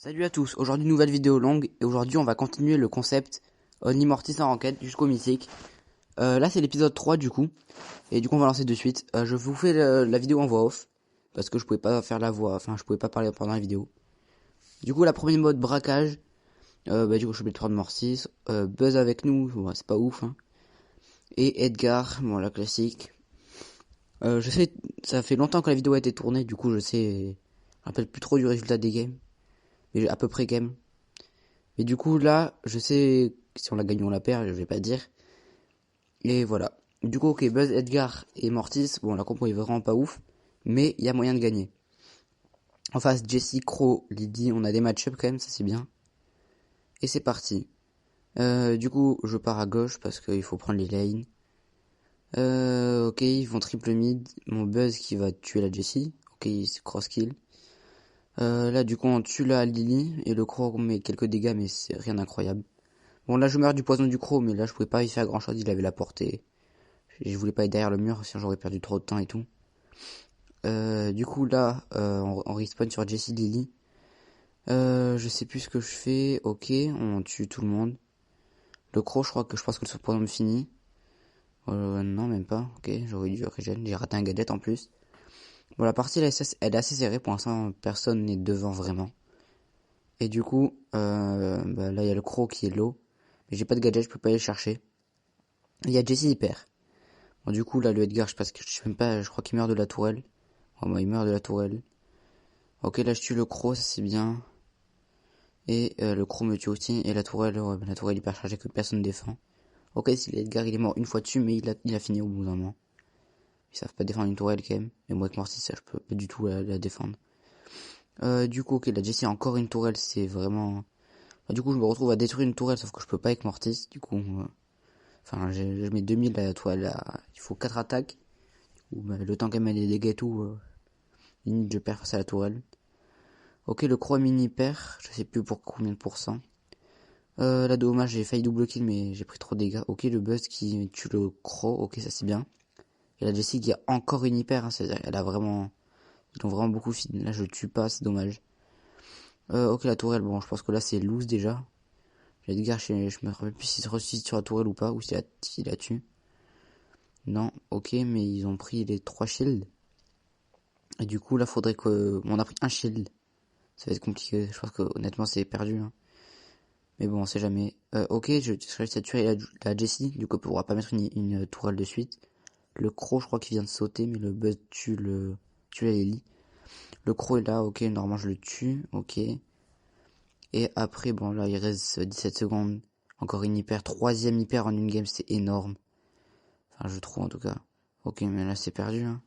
Salut à tous, aujourd'hui nouvelle vidéo longue et aujourd'hui on va continuer le concept Only Mortis en enquête jusqu'au mythique. Là c'est l'épisode 3 du coup et du coup on va lancer de suite. Je vous fais la vidéo en voix off parce que je pouvais pas faire la voix, enfin je pouvais pas parler pendant la vidéo. Du coup la première mode braquage, du coup je suis obligé de prendre Mortis, Buzz avec nous, ouais, c'est pas ouf hein. Et Edgar, bon la classique. Je sais, ça fait longtemps que la vidéo a été tournée, du coup je sais, je me rappelle plus trop du résultat des games, mais à peu près game. Mais du coup, là, je sais si on la gagne ou on la perd, je vais pas dire. Et voilà. Du coup, ok, Buzz, Edgar et Mortis, bon, la compo est vraiment pas ouf, mais il y a moyen de gagner. En face, Jesse, Crow, Lydie, on a des match-up quand même, ça c'est bien. Et c'est parti. Du coup, je pars à gauche parce qu'il faut prendre les lanes. Ok, ils vont triple mid. Mon Buzz qui va tuer la Jessie. Ok, c'est cross kill. Là, du coup, on tue la Lily et le Crow met quelques dégâts, mais c'est rien d'incroyable. Bon, là, je meurs du poison du croc, mais là, je pouvais pas y faire grand chose, il avait la portée. Je voulais pas être derrière le mur, sinon j'aurais perdu trop de temps et tout. Du coup, là, on respawn sur Jessie Lily. Je sais plus ce que je fais. Ok, on tue tout le monde. Le croc, je pense que le poison me finit. Non, même pas. Ok, j'aurais dû régénérer. J'ai raté un gadget en plus. Bon, la partie, elle est assez serrée. Pour l'instant, personne n'est devant vraiment. Et du coup, là, il y a le croc qui est low. Mais j'ai pas de gadget, je peux pas aller le chercher. Il y a Jessie hyper. Bon, du coup, là, le Edgar, je sais même pas, je crois qu'il meurt de la tourelle. Oh, moi, il meurt de la tourelle. Ok, là, je tue le croc, ça c'est bien. Et le croc me tue aussi. Et la tourelle, ouais, la tourelle hyper chargée que personne défend. Ok, si l'Edgar, il est mort une fois dessus, mais il a fini au bout d'un moment. Ils savent pas défendre une tourelle quand même. Et moi, avec Mortis, ça, je peux pas du tout la défendre. Du coup, ok, la Jessie a encore une tourelle, c'est vraiment... Du coup, je me retrouve à détruire une tourelle, sauf que je peux pas avec Mortis. Du coup, je mets 2000 la tourelle, il faut 4 attaques. Ou le temps qu'elle met des dégâts et tout, limite je perds face à la tourelle. Ok, le croc mini perd, je sais plus pour combien de pourcents. Là dommage, j'ai failli double kill mais j'ai pris trop de dégâts. Ok, le Buzz qui tue le croc, ok ça c'est bien. Et la Jessie qui a encore une hyper, hein, c'est-à-dire elle a vraiment... Ils ont vraiment beaucoup fini. Là je tue pas, c'est dommage. Ok la tourelle, bon je pense que là c'est loose déjà. L'Edgar, je me rappelle plus s'il se ressuscite sur la tourelle ou pas, ou s'il la tue. Non, ok, mais ils ont pris les 3 shields. Et du coup là faudrait que... Bon, on a pris un shield. Ça va être compliqué, je pense que honnêtement c'est perdu. Hein. Mais bon, on sait jamais. Ok, je réussis à tuer la Jessie, du coup on pourra pas mettre une tourelle de suite. Le croc, je crois qu'il vient de sauter, mais le Buzz tue la Lily. Le croc est là, ok, normalement je le tue, ok. Et après, bon là il reste 17 secondes. Encore une hyper, troisième hyper en une game, c'est énorme. Enfin, je trouve en tout cas. Ok, mais là c'est perdu. Hein.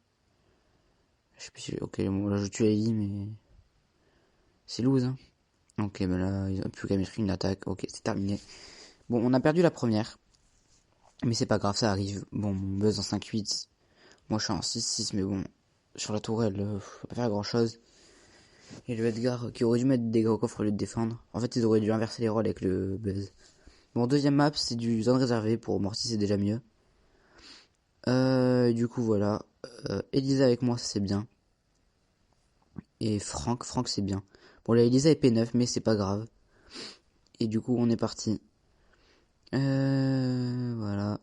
Je sais plus si... Ok, bon là je tue la Lily, mais... C'est loose, hein. Ok, ben là, ils ont plus qu'à mettre une attaque. Ok, c'est terminé. Bon, on a perdu la première. Mais c'est pas grave, ça arrive. Bon, mon Buzz en 5-8. Moi, je suis en 6-6, mais bon. Sur la tourelle, je peux pas faire grand chose. Et le Edgar, qui aurait dû mettre des dégâts au coffre au lieu de défendre. En fait, ils auraient dû inverser les rôles avec le Buzz. Bon, deuxième map, c'est du zone réservée. Pour Morty, c'est déjà mieux. Du coup, voilà. Elisa avec moi, ça c'est bien. Et Franck c'est bien. Bon, là, Elisa est P9, mais c'est pas grave. Et du coup, on est parti. Voilà.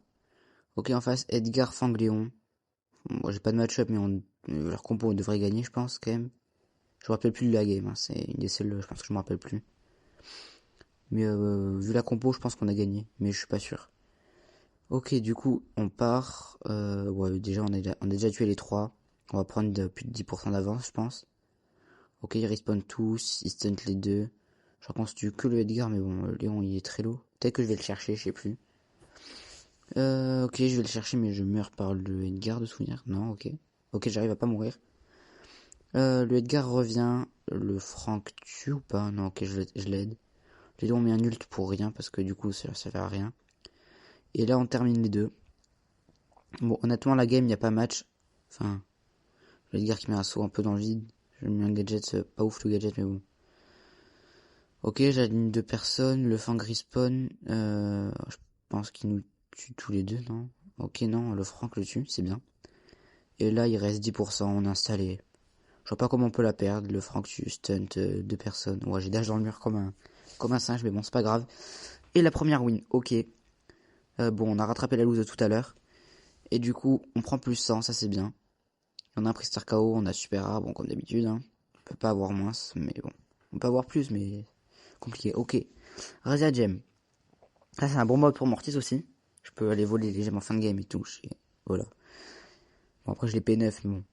Ok, en face, Edgar Fangléon. Moi, j'ai pas de match-up, mais leur compo, on devrait gagner, je pense, quand même. Je me rappelle plus de la game, hein. C'est une des seules, je pense que je me rappelle plus. Mais vu la compo, je pense qu'on a gagné, mais je suis pas sûr. Ok, du coup, on part. Ouais, déjà, on a déjà tué les 3. On va prendre plus de 10% d'avance, je pense. Ok, ils respawn tous, ils stuntent les deux. Je crois qu'on se tue que le Edgar, mais bon, Léon, il est très lourd. Peut-être que je vais le chercher, je sais plus. Ok, je vais le chercher, mais je meurs par le Edgar de souvenir. Non, ok. Ok, j'arrive à pas mourir. Le Edgar revient. Le Franck tue ou pas? Non, ok, je l'aide. Les deux ont mis un ult pour rien, parce que du coup, ça fait à rien. Et là, on termine les deux. Bon, honnêtement, la game, il n'y a pas match. Enfin, le Edgar qui met un saut un peu dans le vide. J'ai mis un gadget, pas ouf le gadget, mais bon. Ok, j'aligne deux personnes. Le Fang respawn. Je pense qu'il nous tue tous les deux, non? Ok, non, le Franck le tue, c'est bien. Et là, il reste 10%, on est installé. Je vois pas comment on peut la perdre. Le Frank, tu stunt deux personnes. Ouais, j'ai dash dans le mur comme un singe, mais bon, c'est pas grave. Et la première win, ok. Bon, on a rattrapé la loose de tout à l'heure. Et du coup, on prend plus 100, ça c'est bien. On a un Priester KO, on a super rare, bon, comme d'habitude. Hein. On peut pas avoir moins, mais bon. On peut avoir plus, mais compliqué. Ok. Razia Gem. Ça, c'est un bon mode pour Mortis aussi. Je peux aller voler les gemmes en fin de game et tout. Voilà. Bon, après, je l'ai P9, mais bon.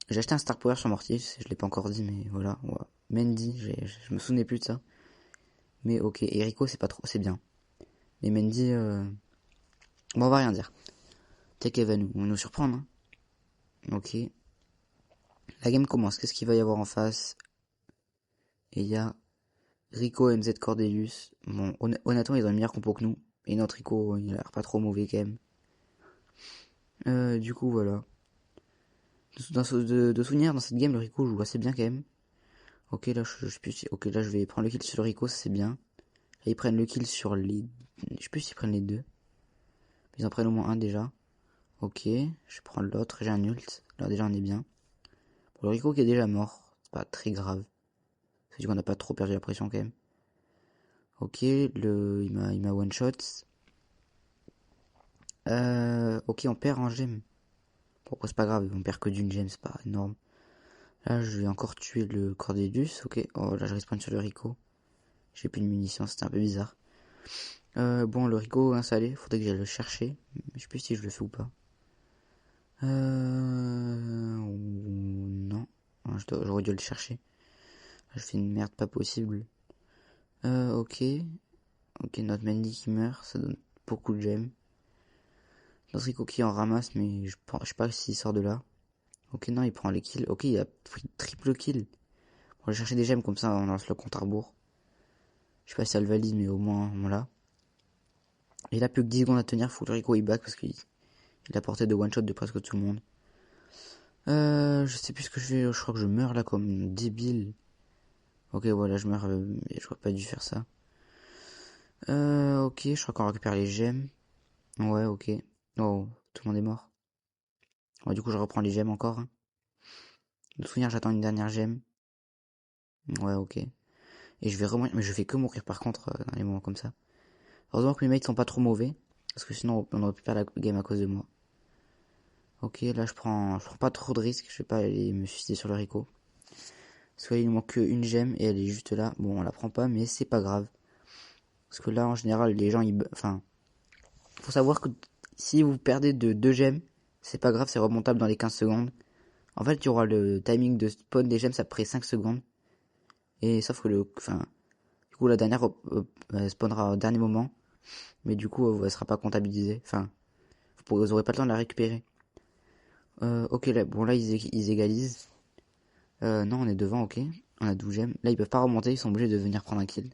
J'ai acheté un Star Power sur Mortis, je l'ai pas encore dit, mais voilà. Ouais. Mendy, je me souvenais plus de ça. Mais ok. Et Rico, c'est pas trop, c'est bien. Mais Mendy, bon, on va rien dire. Tech va nous surprendre. Hein. Ok. La game commence. Qu'est-ce qu'il va y avoir en face? Et il y a Rico, MZ, Cordelius. Bon, honnêtement, ils ont une meilleure compo que nous. Et notre Rico, il a l'air pas trop mauvais quand même. Du coup, voilà. De souvenir, dans cette game, le Rico joue assez bien quand même. Ok, là, je sais plus si... Ok, là, je vais prendre le kill sur le Rico, c'est bien. Là, ils prennent le kill sur les... Je sais plus s'ils prennent les deux. Ils en prennent au moins un déjà. Ok, je prends l'autre, j'ai un ult. Là, déjà, on est bien. Pour le Rico qui est déjà mort, c'est pas très grave. Ça veut dire qu'on n'a pas trop perdu la pression quand même. Ok, il m'a one shot. Ok, on perd en gemme. Pourquoi c'est pas grave, on perd que d'une gemme, c'est pas énorme. Là, je vais encore tuer le Cordelius. Ok, oh là, je respawn sur le Rico. J'ai plus de munitions, c'était un peu bizarre. Bon, le Rico installé, faudrait que j'aille le chercher. Je sais plus si je le fais ou pas. Non. J'aurais dû le chercher. Là, je fais une merde pas possible. Ok. Ok, notre Mendy qui meurt, ça donne beaucoup de gemmes. Notre Rico qui en ramasse, mais je sais pas s'il sort de là. Ok, non, il prend les kills. Ok, il a pris triple kill. On va chercher des gemmes comme ça, on lance le compte à rebours. Je sais pas si ça le valide, mais au moins, voilà. Et il a plus que 10 secondes à tenir, faut que le Rico il back parce qu'il a porté de one shot de presque tout le monde. Je sais plus ce que je fais, je crois que je meurs là comme débile. Ok, voilà, je meurs, mais j'aurais pas dû faire ça. Ok, je crois qu'on récupère les gemmes. Ouais, ok. Oh, tout le monde est mort. Ouais, du coup, je reprends les gemmes encore. Hein. De souvenir, j'attends une dernière gemme. Ouais, ok. Et je vais remonter, mais je fais que mourir par contre dans les moments comme ça. Heureusement que mes mates sont pas trop mauvais, parce que sinon on aurait pu perdre la game à cause de moi. Ok, là je prends pas trop de risques, je vais pas aller me suicider sur le Rico. Parce qu'il nous manque qu'une gemme et elle est juste là. Bon, on la prend pas, mais c'est pas grave. Parce que là, en général, les gens, enfin, faut savoir que si vous perdez de 2 gemmes, c'est pas grave, c'est remontable dans les 15 secondes. En fait, tu auras le timing de spawn des gemmes, ça prend 5 secondes. Et sauf que du coup, la dernière spawnera au dernier moment. Mais du coup, elle sera pas comptabilisée. Enfin, vous aurez pas le temps de la récupérer. Ok, là, bon, là, ils égalisent. Non, on est devant, ok. On a 12 gemmes. Là, ils peuvent pas remonter, ils sont obligés de venir prendre un kill.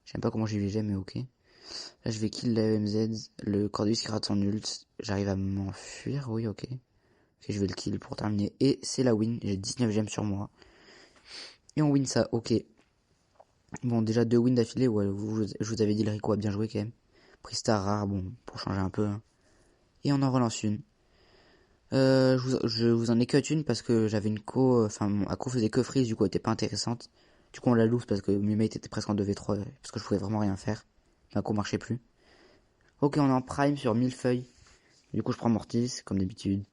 Je sais pas comment j'ai vu gemme, mais ok. Là, je vais kill la EMZ. Le Cordeus qui rate son ult. J'arrive à m'enfuir, oui, ok. Ok, je vais le kill pour terminer. Et c'est la win. J'ai 19 gemmes sur moi. Et on win ça, ok. Bon, déjà 2 wins d'affilée. Ouais, je vous avais dit, le Rico a bien joué quand même. Pristar rare, bon, pour changer un peu. Hein. Et on en relance une. Je vous en ai cut une parce que j'avais une enfin, mon ACO faisait que freeze, du coup, elle était pas intéressante. Du coup, on la loose parce que mes mates étaient presque en 2v3, parce que je pouvais vraiment rien faire. Ma co marchait plus. Ok, on est en prime sur 1000 feuilles. Du coup, je prends Mortis, comme d'habitude.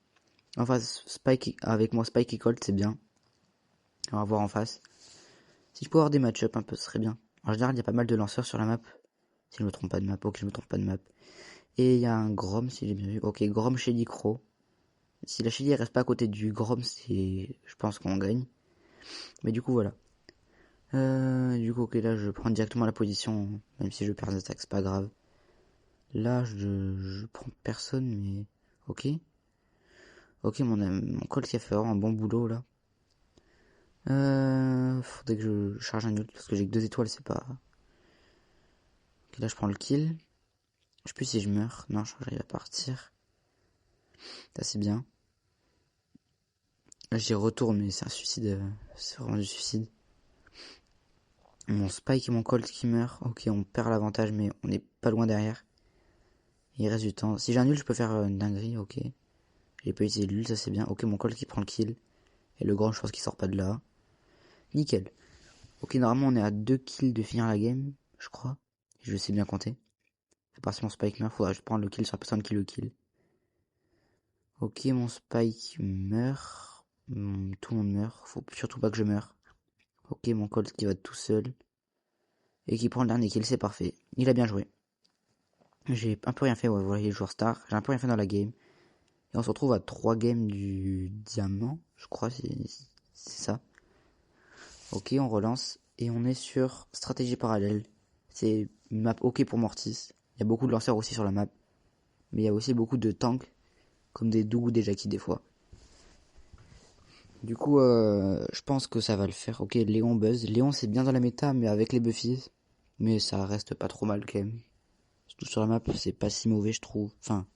En face, Spike, avec moi, Spike et Colt, c'est bien. On va voir en face. Si je peux avoir des match-up un peu, ce serait bien. En général, il y a pas mal de lanceurs sur la map. Si je me trompe pas de map, ok, je me trompe pas de map. Et il y a un Grom, si j'ai bien vu. Ok, Grom chez Crow. Si la Shelly reste pas à côté du Grom, je pense qu'on gagne. Mais du coup, voilà. Du coup, ok, là, je prends directement la position, même si je perds des attaques, c'est pas grave. Là, je prends personne, mais ok. Ok, mon Colt qui a fait vraiment un bon boulot, là. Faudrait que je charge un ult, parce que j'ai que 2 étoiles, c'est pas... Ok, là, je prends le kill. Je sais plus si je meurs. Non, je crois que j'arrive à partir. Ça, c'est bien. Là, j'y retourne, mais c'est un suicide. C'est vraiment du suicide. Mon Spike et mon Colt qui meurent. Ok, on perd l'avantage, mais on est pas loin derrière. Il reste du temps. Si j'ai un ult, je peux faire une dinguerie, ok. J'ai pas utilisé l'ult, ça c'est bien. Ok, mon Colt qui prend le kill. Et le grand, je pense qu'il sort pas de là. Nickel. Ok, normalement, on est à 2 kills de finir la game, je crois. Je sais bien compter. À part si mon Spike meurt, faudra prendre le kill sur la personne qui le kill. Ok, mon Spike meurt. Tout le monde meurt. Faut surtout pas que je meure. Ok, mon Colt qui va tout seul. Et qui prend le dernier kill, c'est parfait. Il a bien joué. J'ai un peu rien fait, ouais, voilà, les joueurs stars. J'ai un peu rien fait dans la game. Et on se retrouve à 3 games du diamant, je crois, c'est ça. Ok, on relance. Et on est sur stratégie parallèle. C'est une map ok pour Mortis. Il y a beaucoup de lanceurs aussi sur la map. Mais il y a aussi beaucoup de tanks, comme des Doug ou des Jackie des fois. Du coup, je pense que ça va le faire. Ok, Léon buzz. Léon c'est bien dans la méta, mais avec les buffies. Mais ça reste pas trop mal quand même. Surtout sur la map, c'est pas si mauvais je trouve. Enfin,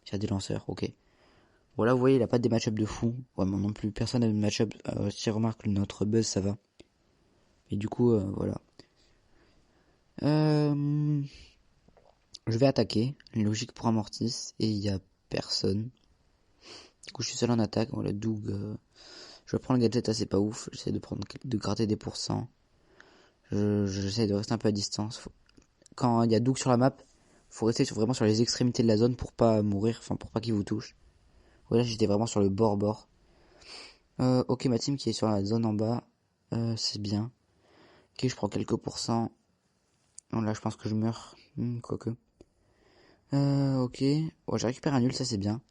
il y a des lanceurs, ok. Voilà, vous voyez, il a pas des match-up de fou. Vraiment non plus. Personne n'a de match-up. Si remarque notre buzz, ça va. Et du coup, voilà. Je vais attaquer. Logique pour Amortis. Et il y a personne. Du coup, je suis seul en attaque. Voilà, Doug. Je prends le gadget assez pas ouf. J'essaie de gratter des pourcents. J'essaie de rester un peu à distance. Quand il y a Doug sur la map, faut rester vraiment sur les extrémités de la zone pour pas mourir. Enfin, pour pas qu'il vous touche. Voilà, j'étais vraiment sur le bord. Ok, ma team qui est sur la zone en bas. C'est bien. Ok, je prends quelques pourcents. Non, là, je pense que je meurs. Quoique. Ok. Ouais, j'ai récupéré un nul, ça c'est bien.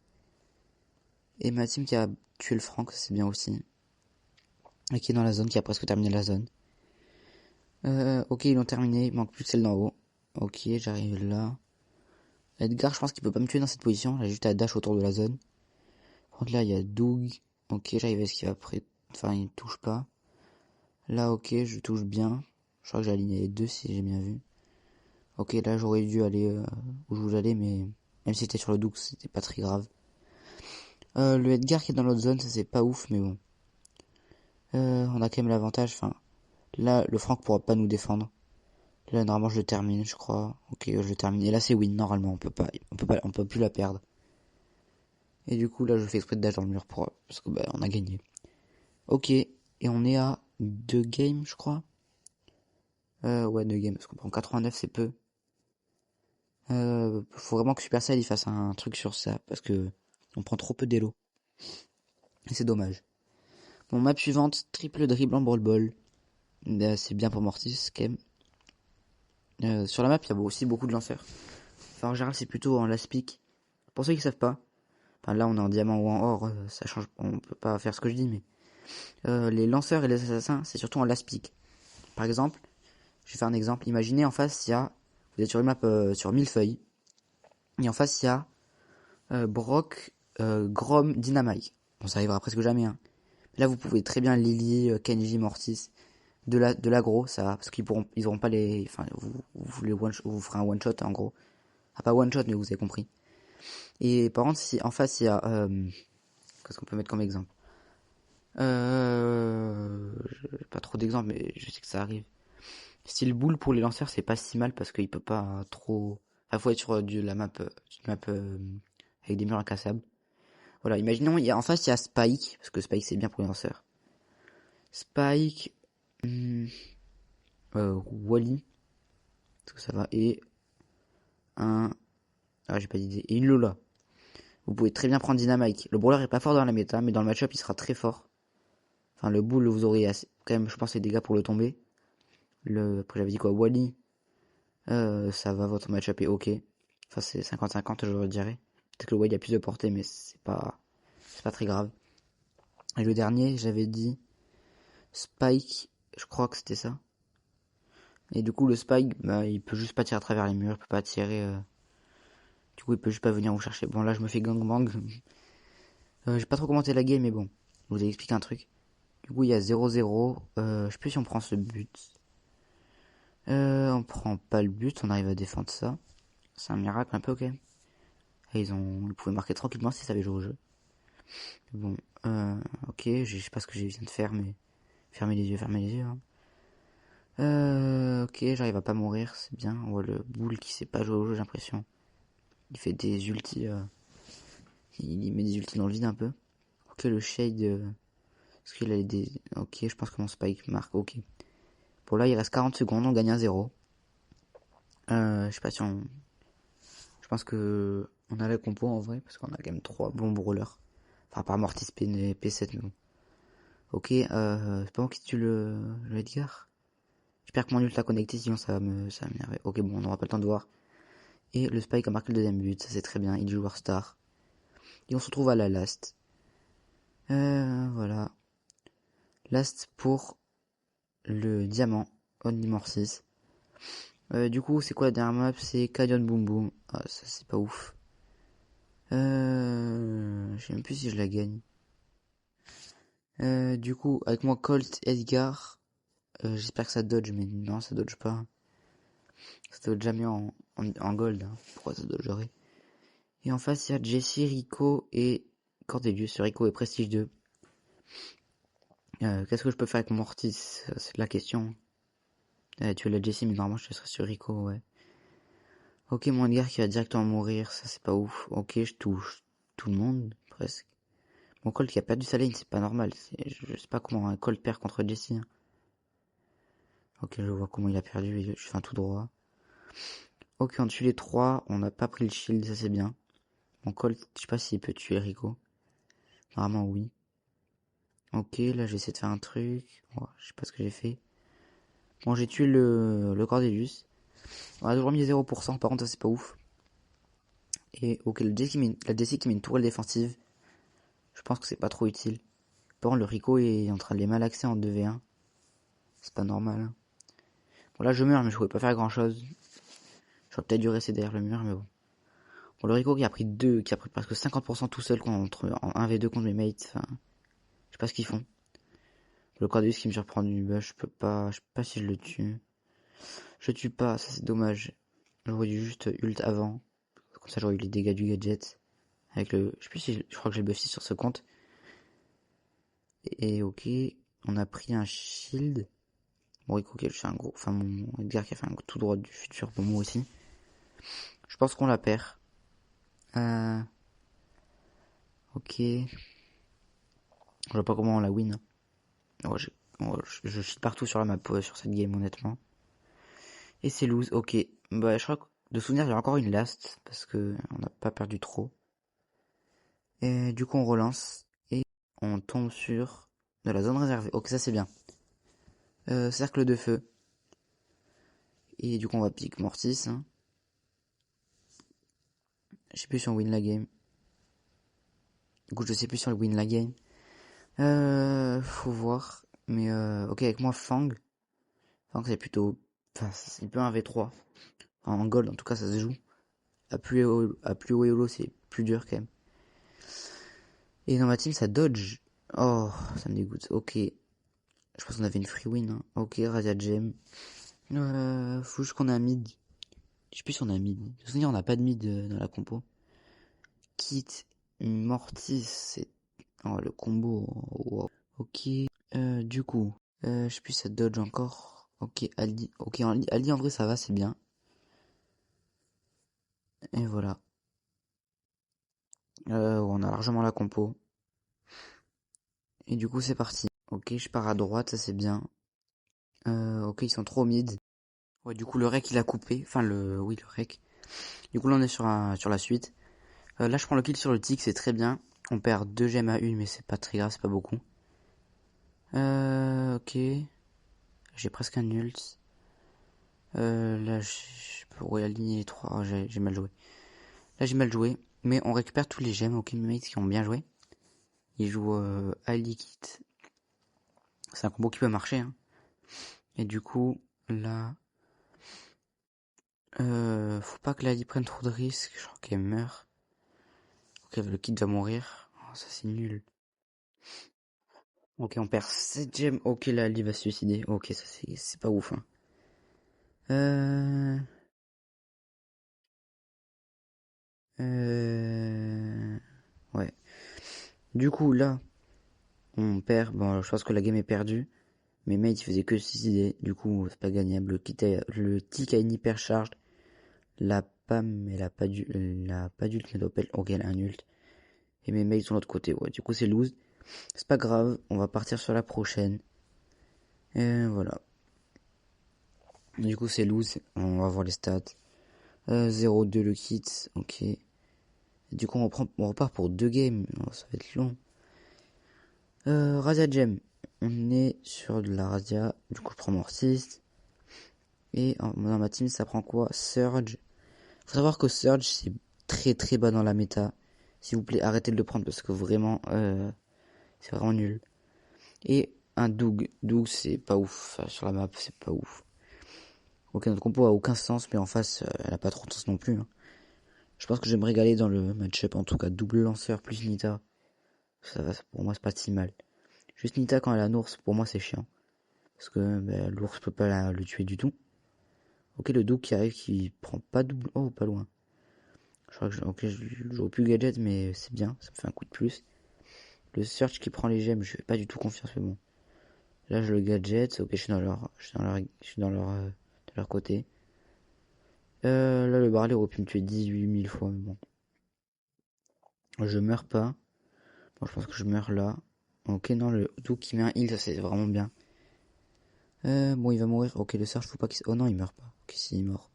Et ma team qui a tué le Franck, c'est bien aussi. Et qui est dans la zone, qui a presque terminé la zone. Ok, ils l'ont terminé, il manque plus que celle d'en haut. Ok, j'arrive là. Edgar, je pense qu'il peut pas me tuer dans cette position. Là, juste à dash autour de la zone. Par contre, là, il y a Doug. Ok, j'arrive à ce qu'il va après. Enfin, il touche pas. Là, ok, je touche bien. Je crois que j'ai aligné les deux si j'ai bien vu. Ok, là, j'aurais dû aller où je voulais aller, mais même si c'était sur le Doug, c'était pas très grave. Le Edgar qui est dans l'autre zone, ça c'est pas ouf, mais bon. On a quand même l'avantage. Enfin, là, le Franck pourra pas nous défendre. Là, normalement, je le termine, je crois. Ok, je le termine. Et là, c'est win. Normalement, on peut plus la perdre. Et du coup, là, je fais exprès de dash dans le mur parce que, on a gagné. Ok. Et on est à 2 games, je crois. Ouais, 2 games. Parce qu'on prend 89, c'est peu. Faut vraiment que Supercell il fasse un truc sur ça. Parce que on prend trop peu d'élo. Et c'est dommage. Bon, map suivante. Triple dribble en brawl ball. C'est bien pour Mortis, quand même. Sur la map, il y a aussi beaucoup de lanceurs. Enfin, en général, c'est plutôt en last pick. Pour ceux qui savent pas, enfin là, on est en diamant ou en or, ça change, on peut pas faire ce que je dis, mais les lanceurs et les assassins, c'est surtout en last pick. Par exemple, je vais faire un exemple. Imaginez en face, vous êtes sur une map sur 1000 feuilles, et en face, il y a Brock, Grom, Dynamite. Bon, ça arrivera presque jamais, hein. Là, vous pouvez très bien Lily, Kenji, Mortis, de l'aggro, ça, parce ils auront pas les, enfin, vous ferez un one shot en gros. Ah, pas one shot, mais vous avez compris. Et par contre, si en face il y a, qu'est-ce qu'on peut mettre comme exemple? J'ai pas trop d'exemples, mais je sais que ça arrive. Style boule pour les lanceurs, c'est pas si mal parce qu'il peut pas trop. Enfin, faut être sur la map, avec des murs incassables. Voilà, imaginons, en face il y a Spike, parce que Spike c'est bien pour les lanceurs. Spike, Wally, parce que ça va, et j'ai pas d'idée, et une Lola. Vous pouvez très bien prendre Dynamite. Le brawler est pas fort dans la méta, mais dans le match-up il sera très fort. Enfin, le bull, vous aurez quand même, je pense, les dégâts pour le tomber. Après, j'avais dit quoi, Wally, ça va, votre match-up est ok. Enfin, c'est 50-50, je dirais. Peut-être que le Wally a plus de portée, mais c'est pas très grave. Et le dernier, j'avais dit Spike, je crois que c'était ça. Et du coup, le Spike, il peut juste pas tirer à travers les murs, il peut pas tirer. Du coup, il peut juste pas venir vous chercher. Bon, là, je me fais gangbang. J'ai pas trop commenté la game, mais bon, je vous ai expliqué un truc. Du coup, il y a 0-0. Je sais plus si on prend ce but. On prend pas le but, on arrive à défendre ça. C'est un miracle un peu, ok. Et ils pouvaient marquer tranquillement s'ils savaient jouer au jeu. Bon, ok, je sais pas ce que je viens de faire, mais fermez les yeux. Hein. Ok, j'arrive à pas mourir, c'est bien. On voit le boule qui sait pas jouer au jeu, j'ai l'impression. Il fait des ultis, il met des ultis dans le vide un peu. Ok, le shade, Parce qu'il a des... Ok, je pense que mon spike marque, ok. Bon là il reste 40 secondes, on gagne 1-0. Je sais pas si on... Je pense que on a la compo en vrai, parce qu'on a quand même 3 bons brawlers. Enfin, par Mortis et P7, mais bon. Ok, c'est pas moi qui tue le Edgar. J'espère que mon ult l'a connecté, sinon ça va m'énerver. Ok, bon, on n'aura pas le temps de voir. Et le Spike a marqué le deuxième but, ça c'est très bien, il joue Warstar. Et on se retrouve à la last. Voilà. Last pour le diamant, Only Mortis. Du coup, c'est quoi la dernière map? C'est Canyon Boom Boom. Ah, ça c'est pas ouf. Je sais même plus si je la gagne. Du coup, avec moi Colt, Edgar. J'espère que ça dodge, mais non, ça dodge pas. Ça dodge jamais en gold. Hein. Pourquoi ça dodgerait? Et en face, il y a Jesse, Rico et Cordelius. Rico est Prestige 2. Qu'est-ce que je peux faire avec Mortis? C'est la question. Tu es la Jesse, mais normalement je serais sur Rico, ouais. Ok, mon Edgar qui va directement mourir, ça c'est pas ouf. Ok, je touche tout le monde, presque. Mon Colt qui a perdu sa lane, c'est pas normal. Je sais pas comment un Colt perd contre Jesse. Hein. Ok, je vois comment il a perdu, je fais un tout droit. Ok, on tue les 3, on n'a pas pris le shield, ça c'est bien. Mon Colt, je sais pas s'il peut tuer Rico. Normalement oui. Ok, là j'essaie de faire un truc. Oh, je sais pas ce que j'ai fait. Bon, j'ai tué le Cordelius. On a toujours mis 0%, par contre ça c'est pas ouf. Et ok, la DC qui met une tourelle défensive. Je pense que c'est pas trop utile. Par contre, le Rico est en train de les malaxer en 2v1. C'est pas normal. Hein. Bon, là je meurs, mais je pouvais pas faire grand chose. J'aurais peut-être dû rester derrière le mur, mais bon. Bon, le Rico qui a pris presque 50% tout seul en 1v2 contre mes mates. Enfin, je sais pas ce qu'ils font. Le Cordelius qui me surprend du bah, je sais pas si je le tue. Je tue pas, ça c'est dommage. J'aurais dû juste ult avant. Comme ça j'aurais eu les dégâts du gadget. Avec le. Je sais plus si je crois que j'ai le buff 6 sur ce compte. Et ok. On a pris un shield. Bon ok, je fais un gros. Enfin mon Edgar qui a fait un tout droit du futur pour moi aussi. Je pense qu'on la perd. Ok. Je vois pas comment on la win. Ouais, je chute partout sur la map sur cette game honnêtement. Et c'est lose, ok. Bah je crois que de souvenir il y a encore une last. Parce que on n'a pas perdu trop. Et du coup on relance. Et on tombe sur de la zone réservée. Ok ça c'est bien. Cercle de feu. Et du coup on va pick Mortis. Hein. Je sais plus si on win la game. Du coup je sais plus si on win la game. Faut voir. Mais ok avec moi Fang. Fang c'est plutôt... Enfin c'est peu un V3. Enfin, en gold en tout cas ça se joue. À plus haut elo c'est plus dur quand même. Et dans ma team ça dodge. Oh ça me dégoûte. Ok. Je pense qu'on avait une free win. Hein. Ok Radia Gem. Faut juste qu'on a un mid. Je sais plus si on a mid. De souvenir on n'a pas de mid dans la compo. Kit Mortis c'est... Oh le combo. Wow. Ok. Du coup. Je sais plus ça dodge encore. Ok Ali. Ok Ali en vrai ça va c'est bien. Et voilà. On a largement la compo. Et du coup c'est parti. Ok je pars à droite ça c'est bien. Ok ils sont trop mid. Ouais du coup le rec il a coupé. Enfin oui le rec. Du coup là on est sur la suite. Là je prends le kill sur le tick c'est très bien. On perd 2 gemmes à 1 mais c'est pas très grave c'est pas beaucoup. Ok. J'ai presque un ult. Là je pourrais aligner les 3. Oh, j'ai mal joué. Là j'ai mal joué. Mais on récupère tous les gemmes. Ok mes mates qui ont bien joué. Ils jouent Ali Kit. C'est un combo qui peut marcher. Hein. Et du coup là... faut pas que l'Ali prenne trop de risques. Je crois qu'elle meurt. Ok, le kit va mourir. Oh, ça c'est nul. Ok, on perd 7 gemmes. Ok, l'Ali va se suicider. Ok, ça c'est pas ouf. Hein. Euh... Ouais. Du coup, là, on perd. Bon, je pense que la game est perdue. Mes mates, ils faisaient que se suicider. Du coup, c'est pas gagnable. Le tick a une hypercharge. La Pam, elle a pas d'ult, mais elle ok, elle a un ult. Et mes mates sont de l'autre côté. Ouais, du coup, c'est lose. C'est pas grave, on va partir sur la prochaine. Et voilà. Du coup, c'est loose. On va voir les stats. 0-2 le kit. Ok. Et du coup, on repart pour 2 games. Oh, ça va être long. Razia Gem. On est sur de la Razia. Du coup, je prends Mortis. Et dans ma team, ça prend quoi? Surge. Faut savoir que Surge, c'est très très bas dans la méta. S'il vous plaît, arrêtez de le prendre parce que vraiment, c'est vraiment nul. Et un Doug. Doug, c'est pas ouf. Sur la map, c'est pas ouf. Ok, notre compo a aucun sens, mais en face, elle a pas trop de sens non plus. Hein. Je pense que je vais me régaler dans le match-up. En tout cas, double lanceur plus Nita. Ça va, pour moi, c'est pas si mal. Juste Nita quand elle a un ours, pour moi, c'est chiant. Parce que l'ours peut pas le tuer du tout. Ok, le Doug qui arrive, qui prend pas double. Oh, pas loin. Je crois que j'aurais pu gadget, mais c'est bien. Ça me fait un coup de plus. Le search qui prend les gemmes, je fais pas du tout confiance, mais bon. Là, je le gadget. Ok, je suis dans leur côté. Là, le Barley aurait pu me tuer 18 000 fois, mais bon. Je meurs pas. Bon, je pense que je meurs là. Ok, non, le Doug qui met un heal, ça c'est vraiment bien. Bon, il va mourir. Ok, le Surge, faut pas qu'il... Oh non, il meurt pas. Ok, si, il est mort.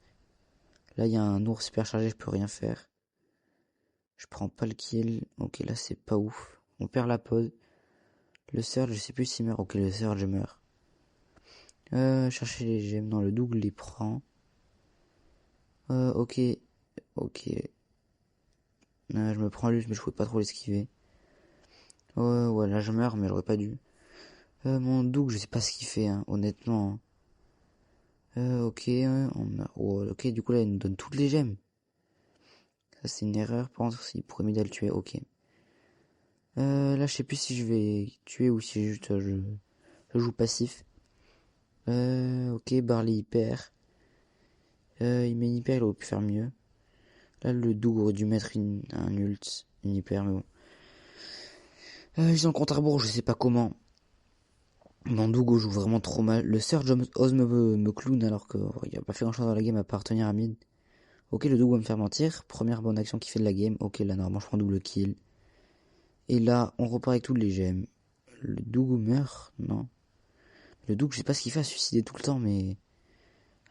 Là, il y a un ours super chargé, je peux rien faire. Je prends pas le kill. Ok, là, c'est pas ouf. On perd la pause. Le Surge, je sais plus s'il meurt. Ok, le Surge meurt. Chercher les gemmes. Non, le Doug les prend. Ok. Ok. Je me prends lui, mais je pouvais pas trop l'esquiver. Ouais, là, je meurs, mais j'aurais pas dû. Mon Doug, je sais pas ce qu'il fait, hein, honnêtement. Ok, on meurt. Oh, ok, du coup, là, il nous donne toutes les gemmes. Ça, c'est une erreur. Par contre, s'il pourrait m'aider à le tuer, ok. Là, je sais plus si je vais tuer ou si juste je joue passif. Ok, Barley hyper. Il met une hyper, il aurait pu faire mieux. Là, le Doug aurait dû mettre un ult, une hyper, mais bon. Ils sont contre Arbour, je sais pas comment. Mon Doug joue vraiment trop mal. Le Surge ose me clown alors qu'il a pas fait grand chose dans la game à part tenir à mid. Ok, le Doug va me faire mentir. Première bonne action qu'il fait de la game. Ok, là, normalement, je prends double kill. Et là, on repart avec toutes les gemmes. Le Doug meurt? Non. Le Doug, je sais pas ce qu'il fait à suicider tout le temps, mais...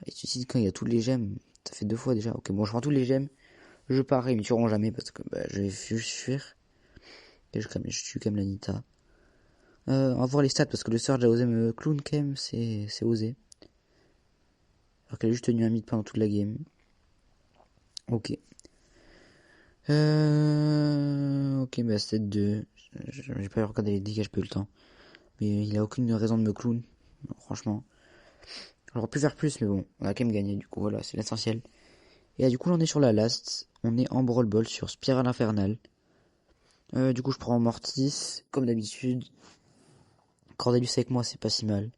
Il suicide quand il y a toutes les gemmes. Ça fait 2 fois déjà. Ok, bon, je prends toutes les gemmes. Je pars, ils me tueront jamais parce que je vais juste fuir. Et je tue quand même la Nita. On va voir les stats parce que le Surge a osé me clown quand même, c'est osé. Alors qu'elle a juste tenu un mid pendant toute la game. Ok. Ok, bah c'est 2. J'ai pas regardé les dégâts, j'ai pas eu le temps. Mais il a aucune raison de me clown. Non, franchement. J'aurais pu faire plus, mais bon, on a quand même gagné, du coup, voilà, c'est l'essentiel. Et là, du coup, là, on est sur la last. On est en Brawl Ball sur Spirale Infernale. Du coup, je prends Mortis, comme d'habitude. Cordelius avec moi, c'est pas si mal.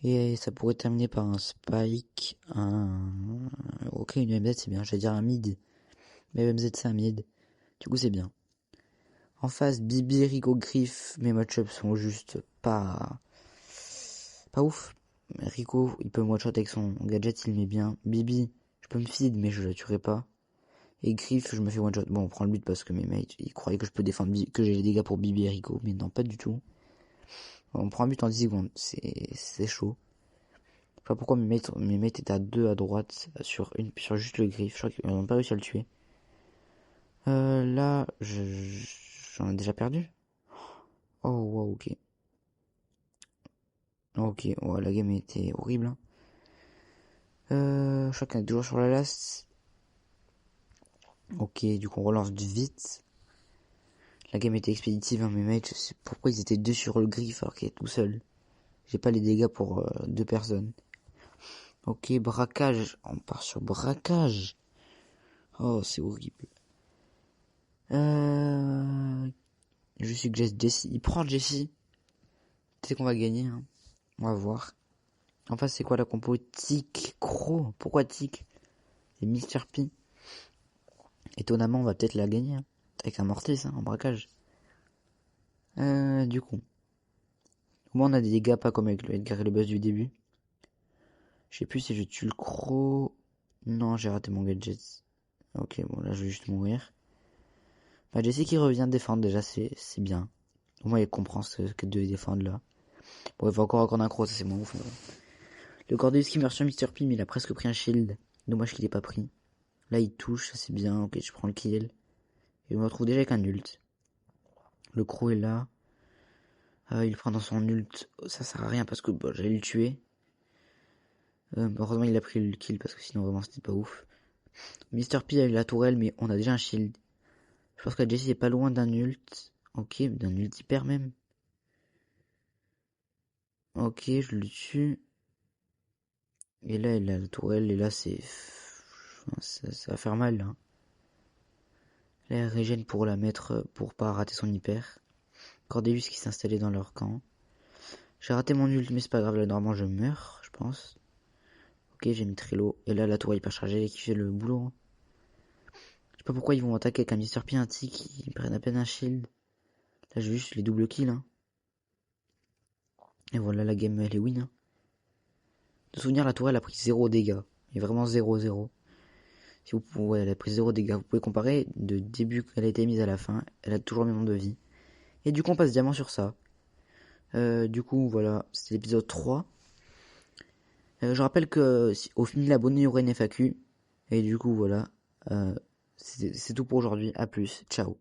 Et ça pourrait terminer par un Spike, Ok, une MZ, c'est bien, j'allais dire un mid. Mais MZ, c'est un mid. Du coup, c'est bien. En face, Bibi, Rico, Griff, mes match-ups sont juste pas ouf. Rico, il peut me one-shot avec son gadget, il met bien. Bibi, je peux me feed, mais je la tuerai pas. Et Griff, je me fais one-shot. Bon, on prend le but parce que mes mates, ils croyaient que je peux défendre, que j'ai les dégâts pour Bibi et Rico. Mais non, pas du tout. On prend un but en 10 secondes. C'est chaud. Je sais pas pourquoi mes mates étaient à 2 à droite sur juste le Griff. Je crois qu'ils n'ont pas réussi à le tuer. Là, j'en ai déjà perdu. Oh, wow, ok. Ok, ouais, la game était horrible. Hein. Je crois qu'on est toujours sur la last. Ok, du coup on relance vite. La game était expéditive, hein, mes mates, je sais pourquoi ils étaient 2 sur le Griff alors qu'il est tout seul. J'ai pas les dégâts pour 2 personnes. Ok, braquage. On part sur braquage. Oh, c'est horrible. Je suggère Jessie. Il prend Jessie. Peut-être qu'on va gagner. Hein. On va voir. En face, c'est quoi la compo? Tic, Crow. Pourquoi Tic? C'est Mister P. Étonnamment, on va peut-être la gagner. Hein. Avec un Mortis, hein, en braquage. Du coup. Au moins, on a des dégâts, pas comme avec le Edgar et le Buzz du début. Je sais plus si je tue le Crow. Non, j'ai raté mon gadget. Ok, bon, là, je vais juste mourir. Bah, Jessie qui revient défendre, déjà, c'est bien. Au moins il comprend ce que de défendre là. Bon, il va encore un accro, ça c'est moins ouf. Mais bon. Le Cordelis qui meurt sur Mr. P, mais il a presque pris un shield. Dommage qu'il ait pas pris. Là il touche, ça c'est bien. Ok, je prends le kill. Et on me retrouve déjà avec un ult. Le croc est là. Il le prend dans son ult. Ça sert à rien parce que j'allais le tuer. Heureusement il a pris le kill parce que sinon vraiment c'était pas ouf. Mr. P a eu la tourelle mais on a déjà un shield. Je pense que Jessie est pas loin d'un ult. Ok, d'un ult hyper même. Ok, je le tue. Et là il a la tourelle et là c'est... Ça va faire mal là. Là elle régène pour la mettre pour pas rater son hyper. Cordelius qui s'est installé dans leur camp. J'ai raté mon ult mais c'est pas grave, là normalement je meurs je pense. Ok, j'ai mis Trello. Et là, la tour est hyper chargée qui fait le boulot. Je sais pas pourquoi ils vont attaquer avec un Mr. P, un tic, qui prennent à peine un shield. Là, j'ai juste les double kills. Hein. Et voilà, la game, elle est win. Hein. De souvenir, la tour, elle a pris 0 dégâts. Et vraiment 0-0. Si vous pouvez, ouais, elle a pris 0 dégâts. Vous pouvez comparer de début qu'elle a été mise à la fin. Elle a toujours le même nombre de vie. Et du coup, on passe diamant sur ça. Du coup, voilà, c'était l'épisode 3. Je rappelle que au fini l'abonné, il y aurait une FAQ. Et du coup, voilà. C'est tout pour aujourd'hui. À plus. Ciao.